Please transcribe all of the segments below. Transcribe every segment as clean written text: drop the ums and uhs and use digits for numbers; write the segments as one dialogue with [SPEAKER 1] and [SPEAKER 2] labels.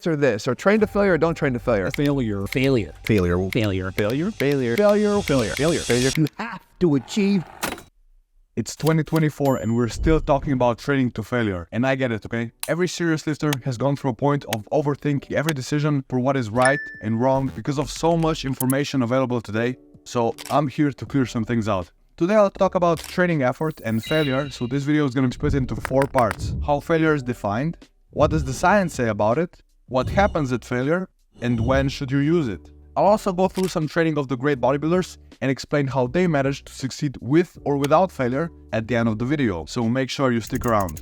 [SPEAKER 1] or this, or train to failure or don't train to failure.
[SPEAKER 2] Failure.
[SPEAKER 3] Failure.
[SPEAKER 2] Failure.
[SPEAKER 3] Failure.
[SPEAKER 2] Failure.
[SPEAKER 1] Failure.
[SPEAKER 2] Failure.
[SPEAKER 1] Failure.
[SPEAKER 2] Failure.
[SPEAKER 1] Failure.
[SPEAKER 3] You have to achieve.
[SPEAKER 2] It's 2024 and we're still talking about training to failure. And I get it, okay? Every serious lifter has gone through a point of overthinking every decision for what is right and wrong because of so much information available today. So I'm here to clear some things out. Today I'll talk about training effort and failure. So this video is going to be split into 4 parts. How failure is defined, what does the science say about it, what happens at failure, and when should you use it. I'll also go through some training of the great bodybuilders and explain how they managed to succeed with or without failure at the end of the video, so make sure you stick around.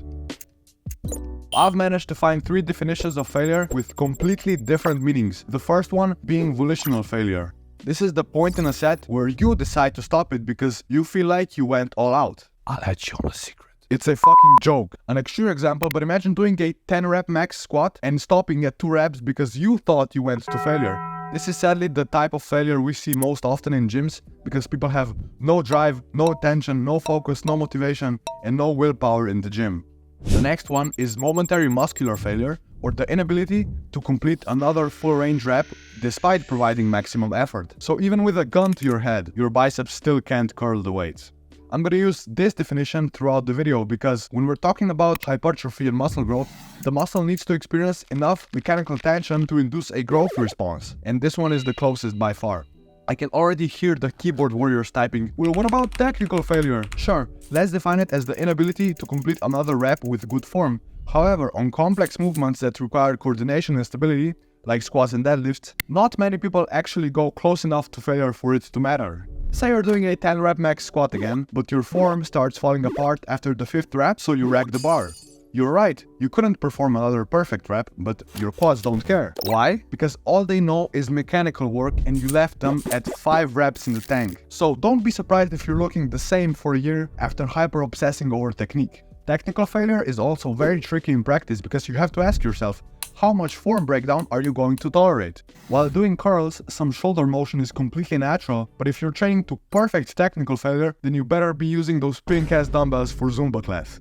[SPEAKER 2] I've managed to find 3 definitions of failure with completely different meanings. The first one being volitional failure. This is the point in a set where you decide to stop it because you feel like you went all out. I'll let you on a secret. It's a fucking joke. An extreme example, but imagine doing a 10 rep max squat and stopping at 2 reps because you thought you went to failure. This is sadly the type of failure we see most often in gyms because people have no drive, no attention, no focus, no motivation, and no willpower in the gym. The next one is momentary muscular failure, or the inability to complete another full range rep despite providing maximum effort. So even with a gun to your head, your biceps still can't curl the weights. I'm gonna use this definition throughout the video because when we're talking about hypertrophy and muscle growth, the muscle needs to experience enough mechanical tension to induce a growth response, and this one is the closest by far. I can already hear the keyboard warriors typing, well, what about technical failure? Sure, let's define it as the inability to complete another rep with good form. However, on complex movements that require coordination and stability, like squats and deadlifts, not many people actually go close enough to failure for it to matter. Say you're doing a 10 rep max squat again, but your form starts falling apart after the 5th rep, so you rack the bar. You're right, you couldn't perform another perfect rep, but your quads don't care. Why? Because all they know is mechanical work and you left them at 5 reps in the tank. So don't be surprised if you're looking the same for a year after hyper-obsessing over technique. Technical failure is also very tricky in practice because you have to ask yourself, how much form breakdown are you going to tolerate? While doing curls, some shoulder motion is completely natural, but if you're training to perfect technical failure, then you better be using those pink-ass dumbbells for Zumba class.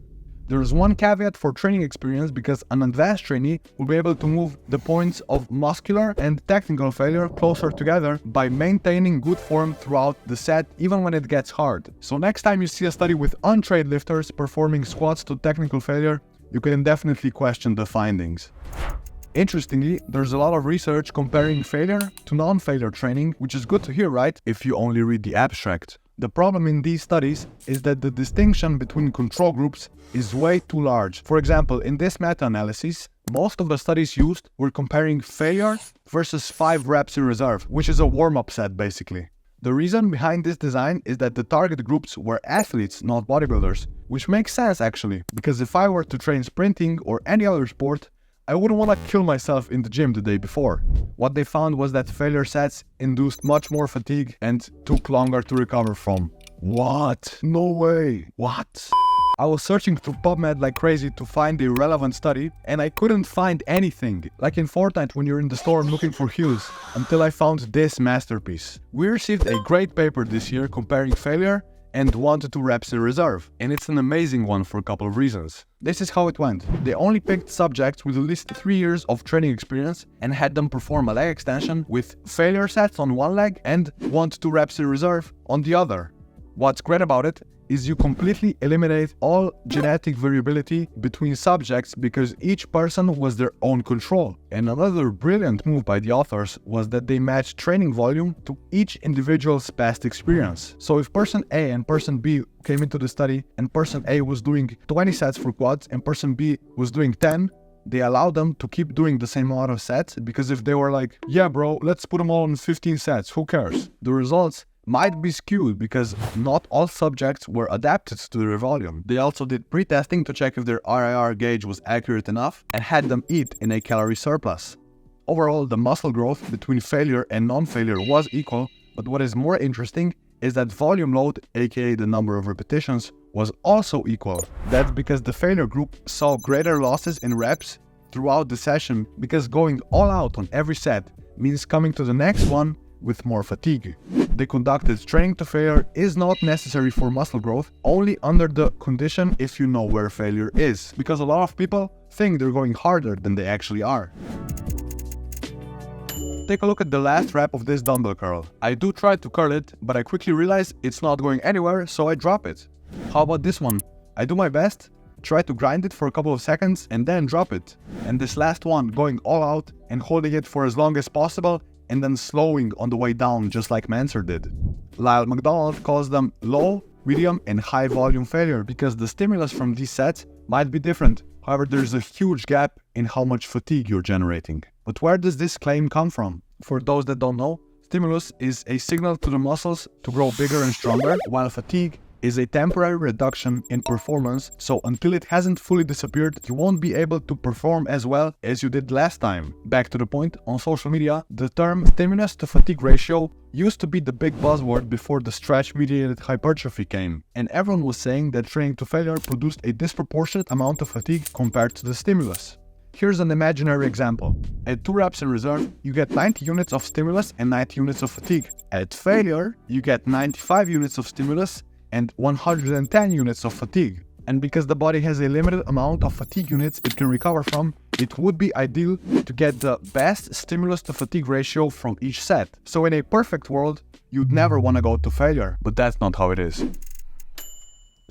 [SPEAKER 2] There is one caveat for training experience because an advanced trainee will be able to move the points of muscular and technical failure closer together by maintaining good form throughout the set even when it gets hard. So next time you see a study with untrained lifters performing squats to technical failure, you can definitely question the findings. Interestingly, there's a lot of research comparing failure to non-failure training, which is good to hear, right? If you only read the abstract. The problem in these studies is that the distinction between control groups is way too large. For example, in this meta-analysis, most of the studies used were comparing failure versus 5 reps in reserve, which is a warm-up set basically. The reason behind this design is that the target groups were athletes, not bodybuilders, which makes sense actually, because if I were to train sprinting or any other sport, I wouldn't want to kill myself in the gym the day before. What they found was that failure sets induced much more fatigue and took longer to recover from. What? No way. What? I was searching through PubMed like crazy to find a relevant study and I couldn't find anything. Like in Fortnite when you're in the store looking for heals, until I found this masterpiece. We received a great paper this year comparing failure and 1 to 2 reps in reserve, and it's an amazing one for a couple of reasons. This is how it went. They only picked subjects with at least 3 years of training experience and had them perform a leg extension with failure sets on one leg and 1 to 2 reps in reserve on the other. What's great about it is you completely eliminate all genetic variability between subjects because each person was their own control. And another brilliant move by the authors was that they matched training volume to each individual's past experience. So if person A and person B came into the study and person A was doing 20 sets for quads and person B was doing 10, they allowed them to keep doing the same amount of sets because if they were like, yeah bro, let's put them all in 15 sets, who cares? The results might be skewed because not all subjects were adapted to their volume. They also did pre-testing to check if their RIR gauge was accurate enough and had them eat in a calorie surplus. Overall, the muscle growth between failure and non-failure was equal, but what is more interesting is that volume load, aka the number of repetitions, was also equal. That's because the failure group saw greater losses in reps throughout the session because going all out on every set means coming to the next one with more fatigue. The conducted training to failure is not necessary for muscle growth, only under the condition if you know where failure is, because a lot of people think they're going harder than they actually are. Take a look at the last rep of this dumbbell curl. I do try to curl it, but I quickly realize it's not going anywhere, so I drop it. How about this one? I do my best, try to grind it for a couple of seconds and then drop it. And this last one, going all out and holding it for as long as possible and then slowing on the way down, just like Mansour did. Lyle McDonald calls them low, medium and high volume failure because the stimulus from these sets might be different. However, there's a huge gap in how much fatigue you're generating. But where does this claim come from? For those that don't know, stimulus is a signal to the muscles to grow bigger and stronger, while fatigue is a temporary reduction in performance, so until it hasn't fully disappeared, you won't be able to perform as well as you did last time. Back to the point, on social media, the term stimulus to fatigue ratio used to be the big buzzword before the stretch-mediated hypertrophy came, and everyone was saying that training to failure produced a disproportionate amount of fatigue compared to the stimulus. Here's an imaginary example. At 2 reps in reserve, you get 90 units of stimulus and 90 units of fatigue. At failure, you get 95 units of stimulus and 110 units of fatigue. And because the body has a limited amount of fatigue units it can recover from, it would be ideal to get the best stimulus to fatigue ratio from each set. So in a perfect world, you'd never want to go to failure, but that's not how it is.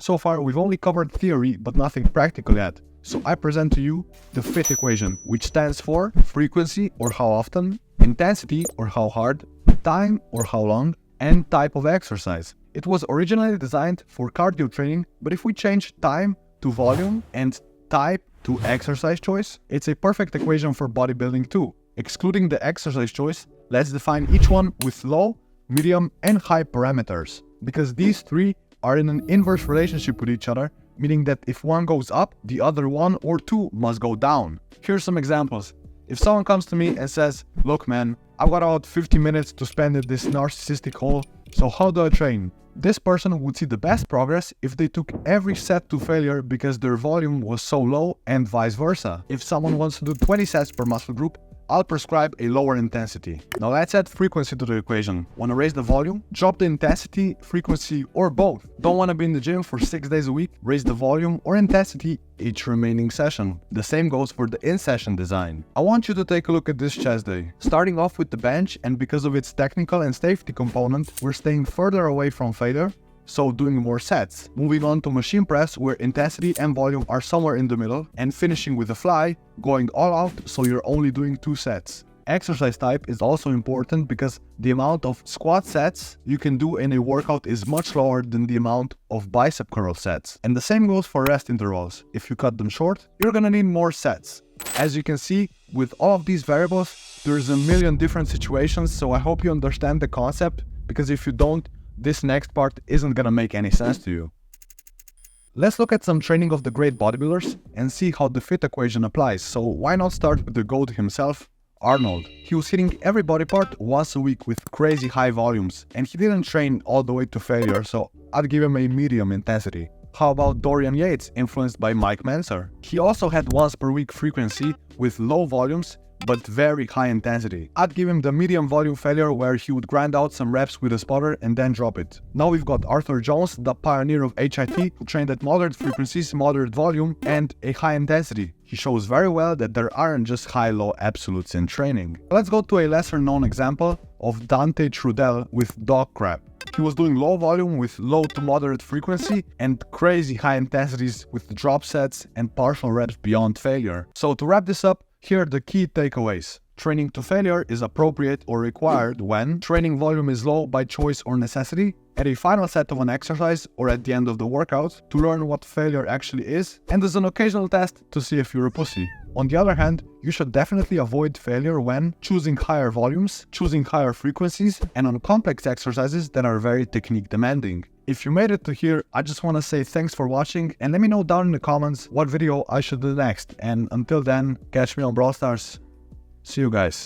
[SPEAKER 2] So far, we've only covered theory, but nothing practical yet. So I present to you the FIT equation, which stands for frequency or how often, intensity or how hard, time or how long, and type of exercise. It was originally designed for cardio training, but if we change time to volume and type to exercise choice, it's a perfect equation for bodybuilding too. Excluding the exercise choice, let's define each one with low, medium, and high parameters, because these three are in an inverse relationship with each other, meaning that if one goes up, the other one or two must go down. Here's some examples. If someone comes to me and says, look man, I've got about 50 minutes to spend at this narcissistic hole, so how do I train? This person would see the best progress if they took every set to failure because their volume was so low, and vice versa. If someone wants to do 20 sets per muscle group, I'll prescribe a lower intensity. Now let's add frequency to the equation. Want to raise the volume? Drop the intensity, frequency, or both. Don't want to be in the gym for 6 days a week? Raise the volume or intensity each remaining session. The same goes for the in-session design. I want you to take a look at this chest day. Starting off with the bench, and because of its technical and safety component, we're staying further away from failure, so doing more sets. Moving on to machine press, where intensity and volume are somewhere in the middle, and finishing with the fly, going all out, so you're only doing 2 sets. Exercise type is also important because the amount of squat sets you can do in a workout is much lower than the amount of bicep curl sets. And the same goes for rest intervals. If you cut them short, you're gonna need more sets. As you can see, with all of these variables, there's a million different situations, so I hope you understand the concept, because if you don't, this next part isn't gonna make any sense to you. Let's look at some training of the great bodybuilders and see how the FIT equation applies. So why not start with the GOAT himself, Arnold. He was hitting every body part once a week with crazy high volumes, and he didn't train all the way to failure, so I'd give him a medium intensity. How about Dorian Yates, influenced by Mike Mansour? He also had once per week frequency with low volumes but very high intensity. I'd give him the medium volume failure, where he would grind out some reps with a spotter and then drop it. Now we've got Arthur Jones, the pioneer of HIT, who trained at moderate frequencies, moderate volume, and a high intensity. He shows very well that there aren't just high-low absolutes in training. Let's go to a lesser known example of Dante Trudel with dog crap. He was doing low volume with low to moderate frequency and crazy high intensities with drop sets and partial reps beyond failure. So to wrap this up, here are the key takeaways. Training to failure is appropriate or required when training volume is low by choice or necessity, at a final set of an exercise or at the end of the workout to learn what failure actually is, and as an occasional test to see if you're a pussy. On the other hand, you should definitely avoid failure when choosing higher volumes, choosing higher frequencies, and on complex exercises that are very technique demanding. If you made it to here, I just want to say thanks for watching, and let me know down in the comments what video I should do next. And until then, catch me on Brawl Stars. See you guys.